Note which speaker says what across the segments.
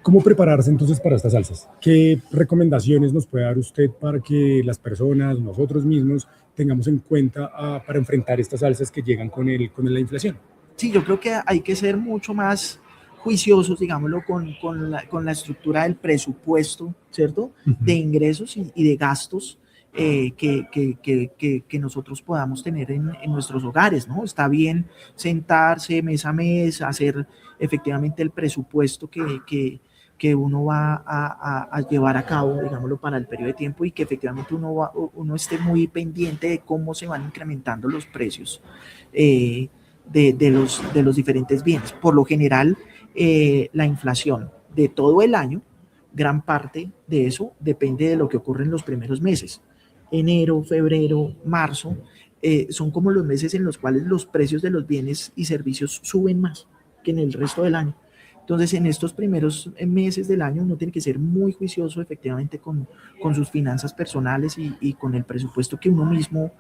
Speaker 1: ¿Cómo prepararse entonces para estas alzas? ¿Qué recomendaciones nos puede dar usted para que las personas, nosotros mismos, tengamos en cuenta para enfrentar estas alzas que llegan con la inflación?
Speaker 2: Sí, yo creo que hay que ser mucho más juiciosos, digámoslo, con la estructura del presupuesto, ¿cierto? De ingresos y de gastos que nosotros podamos tener en nuestros hogares, ¿no? Está bien sentarse mes a mes, hacer efectivamente el presupuesto que uno va a llevar a cabo, digámoslo, para el periodo de tiempo y que efectivamente uno esté muy pendiente de cómo se van incrementando los precios de los diferentes bienes. Por lo general, la inflación de todo el año, gran parte de eso depende de lo que ocurre en los primeros meses. Enero, febrero, marzo, son como los meses en los cuales los precios de los bienes y servicios suben más que en el resto del año. Entonces, en estos primeros meses del año uno tiene que ser muy juicioso efectivamente con sus finanzas personales y con el presupuesto que uno mismo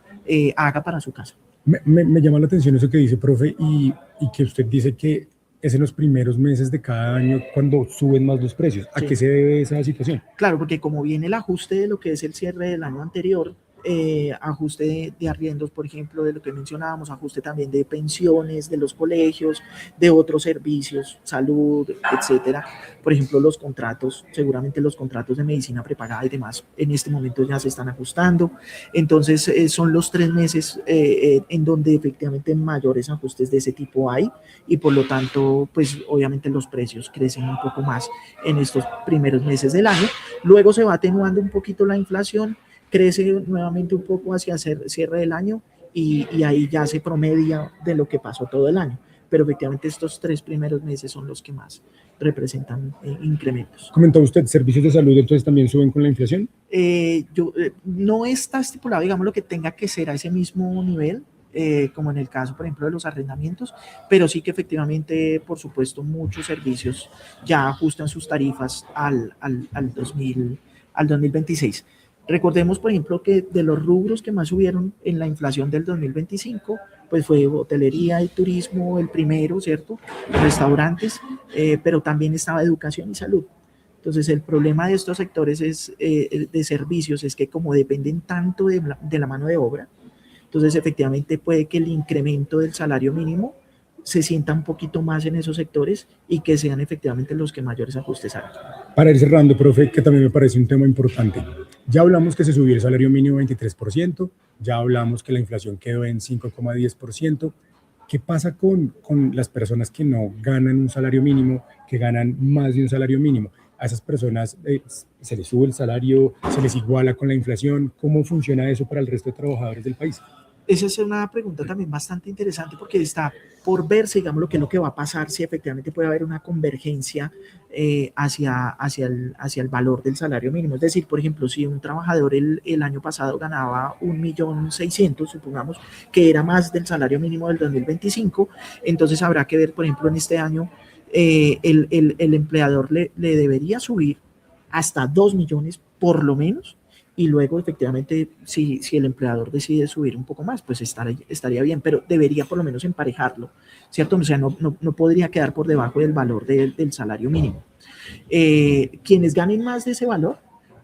Speaker 2: haga para su casa.
Speaker 1: Me llama la atención eso que dice, profe, y que usted dice que es en los primeros meses de cada año cuando suben más los precios. ¿A qué
Speaker 2: Sí.
Speaker 1: se debe esa situación?
Speaker 2: Claro, porque como viene el ajuste de lo que es el cierre del año anterior, ajuste de arriendos, por ejemplo, de lo que mencionábamos, ajuste también de pensiones, de los colegios, de otros servicios, salud, etcétera. Por ejemplo, los contratos, seguramente los contratos de medicina prepagada y demás, en este momento ya se están ajustando. Entonces, son los 3 meses en donde efectivamente mayores ajustes de ese tipo hay y por lo tanto, pues obviamente los precios crecen un poco más en estos primeros meses del año. Luego se va atenuando un poquito la inflación, crece nuevamente un poco hacia el cierre del año y ahí ya se promedia de lo que pasó todo el año. Pero efectivamente estos 3 primeros meses son los que más representan incrementos.
Speaker 1: Comentaba usted, servicios de salud entonces también suben con la inflación.
Speaker 2: No está estipulado, digamos, lo que tenga que ser a ese mismo nivel, como en el caso, por ejemplo, de los arrendamientos, pero sí que efectivamente, por supuesto, muchos servicios ya ajustan sus tarifas al 2026. Recordemos, por ejemplo, que de los rubros que más subieron en la inflación del 2025, pues fue hotelería y turismo el primero, ¿cierto? Restaurantes, pero también estaba educación y salud. Entonces, el problema de estos sectores de servicios es que como dependen tanto de la mano de obra, entonces efectivamente puede que el incremento del salario mínimo se sienta un poquito más en esos sectores y que sean efectivamente los que mayores ajustes hagan.
Speaker 1: Para ir cerrando, profe, que también me parece un tema importante. Ya hablamos que se subió el salario mínimo 23%, ya hablamos que la inflación quedó en 5,10%. ¿Qué pasa con las personas que no ganan un salario mínimo, que ganan más de un salario mínimo? A esas personas se les sube el salario, se les iguala con la inflación. ¿Cómo funciona eso para el resto de trabajadores del país?
Speaker 2: Esa es una pregunta también bastante interesante porque está por verse, digamos, lo que va a pasar, si efectivamente puede haber una convergencia hacia el valor del salario mínimo. Es decir, por ejemplo, si un trabajador el año pasado ganaba 1.600.000, supongamos que era más del salario mínimo del 2025, entonces habrá que ver, por ejemplo, en este año el empleador le debería subir hasta 2 millones por lo menos y luego efectivamente si el empleador decide subir un poco más, pues estaría bien, pero debería por lo menos emparejarlo, ¿cierto? O sea, no podría quedar por debajo del valor del salario mínimo. Quienes ganen más de ese valor,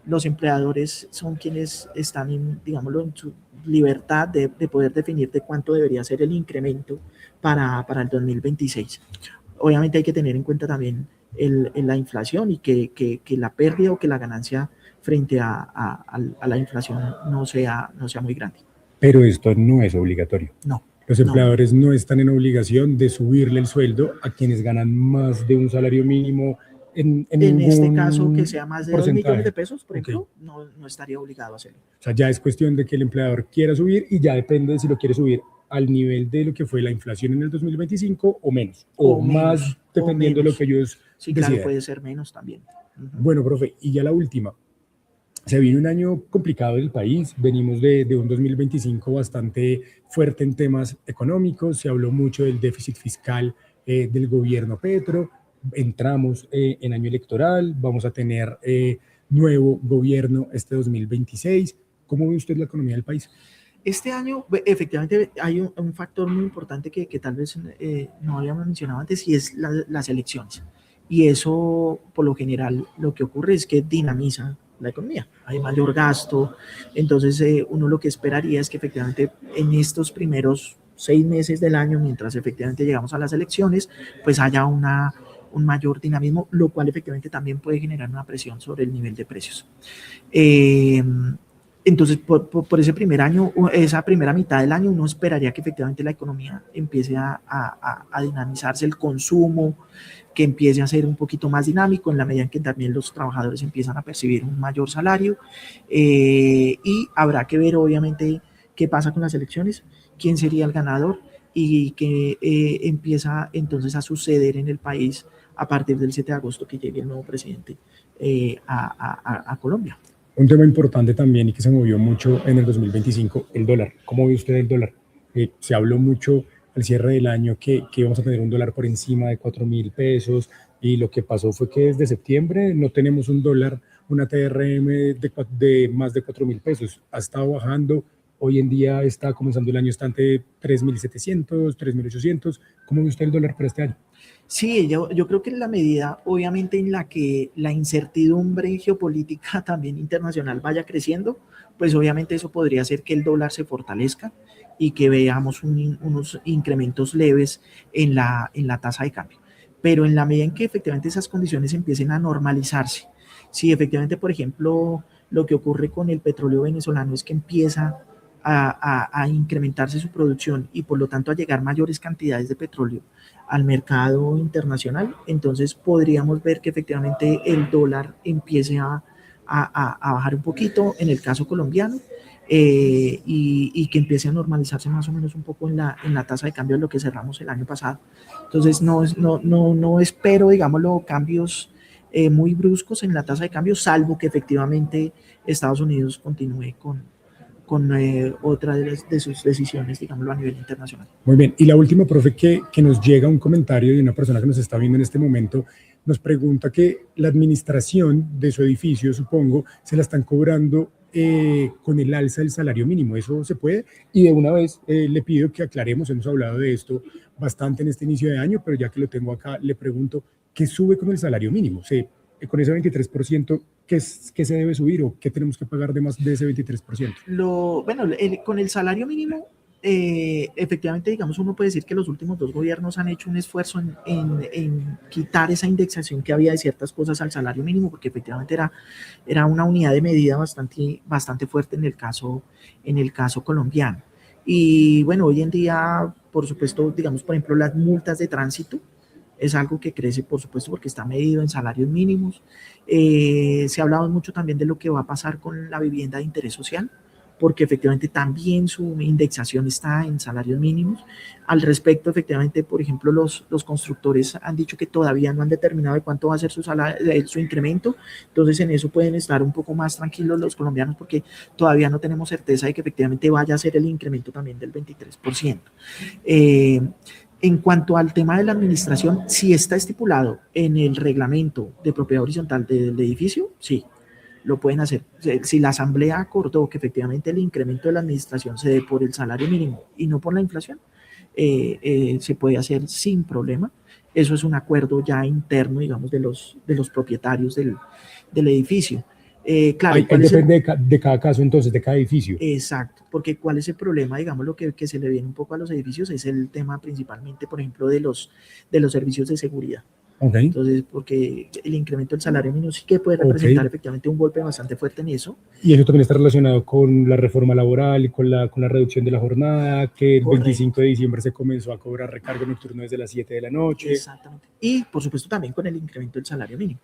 Speaker 2: los empleadores son quienes están, digámoslo, en su libertad de poder definir de cuánto debería ser el incremento para el 2026. Obviamente hay que tener en cuenta también la inflación y que la pérdida o que la ganancia frente a la inflación no sea muy grande.
Speaker 1: Pero esto no es obligatorio.
Speaker 2: No.
Speaker 1: Los empleadores no están en obligación de subirle el sueldo a quienes ganan más de un salario mínimo en
Speaker 2: este caso, que sea más de 2 millones de pesos, por ejemplo, no estaría obligado a hacerlo.
Speaker 1: O sea, ya es cuestión de que el empleador quiera subir y ya depende de si lo quiere subir al nivel de lo que fue la inflación en el 2025 o menos, o más, dependiendo de lo que ellos
Speaker 2: sí,
Speaker 1: decidan.
Speaker 2: Claro, puede ser menos también.
Speaker 1: Bueno, profe, y ya la última. Se viene un año complicado del país, venimos de un 2025 bastante fuerte en temas económicos, se habló mucho del déficit fiscal del gobierno Petro, entramos en año electoral, vamos a tener nuevo gobierno este 2026. ¿Cómo ve usted la economía del país?
Speaker 2: Este año, efectivamente, hay un factor muy importante que tal vez no habíamos mencionado antes y es las elecciones. y eso por lo general lo que ocurre es que dinamiza la economía, hay mayor gasto, entonces uno lo que esperaría es que efectivamente en estos primeros 6 meses del año, mientras efectivamente llegamos a las elecciones, pues haya un mayor dinamismo, lo cual efectivamente también puede generar una presión sobre el nivel de precios. Eh, entonces, por ese primer año, esa primera mitad del año, uno esperaría que efectivamente la economía empiece a dinamizarse, el consumo, que empiece a ser un poquito más dinámico en la medida en que también los trabajadores empiezan a percibir un mayor salario. Y habrá que ver, obviamente, qué pasa con las elecciones, quién sería el ganador y qué empieza entonces a suceder en el país a partir del 7 de agosto que llegue el nuevo presidente a Colombia.
Speaker 1: Un tema importante también y que se movió mucho en el 2025, el dólar. ¿Cómo ve usted el dólar? Se habló mucho al cierre del año que íbamos a tener un dólar por encima de 4.000 pesos y lo que pasó fue que desde septiembre no tenemos un dólar, una TRM de más de 4.000 pesos. Ha estado bajando, hoy en día está comenzando el año está ante 3.700, 3.800. ¿Cómo ve usted el dólar para este año?
Speaker 2: Sí, yo creo que en la medida, obviamente, en la que la incertidumbre geopolítica también internacional vaya creciendo, pues obviamente eso podría hacer que el dólar se fortalezca y que veamos unos incrementos leves en la tasa de cambio. Pero en la medida en que efectivamente esas condiciones empiecen a normalizarse, si efectivamente, por ejemplo, lo que ocurre con el petróleo venezolano es que empieza a incrementarse su producción y por lo tanto a llegar mayores cantidades de petróleo al mercado internacional, entonces podríamos ver que efectivamente el dólar empiece a bajar un poquito en el caso colombiano y que empiece a normalizarse más o menos un poco en la tasa de cambio de lo que cerramos el año pasado. Entonces no espero, digámoslo, cambios muy bruscos en la tasa de cambio, salvo que efectivamente Estados Unidos continúe con otra de sus decisiones, digámoslo, a nivel internacional.
Speaker 1: Muy bien. Y la última, profe, que nos llega un comentario de una persona que nos está viendo en este momento, nos pregunta que la administración de su edificio, supongo, se la están cobrando con el alza del salario mínimo. ¿Eso se puede? Y de una vez le pido que aclaremos, hemos hablado de esto bastante en este inicio de año, pero ya que lo tengo acá, le pregunto, ¿qué sube con el salario mínimo? Con ese 23%, ¿qué se debe subir o qué tenemos que pagar de más de ese 23%?
Speaker 2: Bueno, con el salario mínimo, efectivamente, digamos, uno puede decir que los últimos dos gobiernos han hecho un esfuerzo en quitar esa indexación que había de ciertas cosas al salario mínimo, porque efectivamente era una unidad de medida bastante fuerte en el caso colombiano. Y bueno, hoy en día, por supuesto, digamos, por ejemplo, las multas de tránsito es algo que crece, por supuesto, porque está medido en salarios mínimos. Se ha hablado mucho también de lo que va a pasar con la vivienda de interés social, porque efectivamente también su indexación está en salarios mínimos. Al respecto, efectivamente, por ejemplo, los constructores han dicho que todavía no han determinado de cuánto va a ser su incremento, entonces en eso pueden estar un poco más tranquilos los colombianos porque todavía no tenemos certeza de que efectivamente vaya a ser el incremento también del 23%. En cuanto al tema de la administración, si está estipulado en el reglamento de propiedad horizontal del edificio, sí, lo pueden hacer. Si la asamblea acordó que efectivamente el incremento de la administración se dé por el salario mínimo y no por la inflación, se puede hacer sin problema. Eso es un acuerdo ya interno, digamos, de los propietarios del edificio. Claro,
Speaker 1: Ahí depende de cada caso, entonces, de cada edificio.
Speaker 2: Exacto, porque ¿cuál es el problema? Digamos, lo que se le viene un poco a los edificios es el tema principalmente, por ejemplo, de los servicios de seguridad.
Speaker 1: Okay.
Speaker 2: Entonces, porque el incremento del salario mínimo sí que puede representar efectivamente un golpe bastante fuerte en eso.
Speaker 1: Y eso también está relacionado con la reforma laboral y con la reducción de la jornada, que el 25 de diciembre se comenzó a cobrar recargo nocturno desde las 7 de la noche.
Speaker 2: Exactamente. Y, por supuesto, también con el incremento del salario mínimo.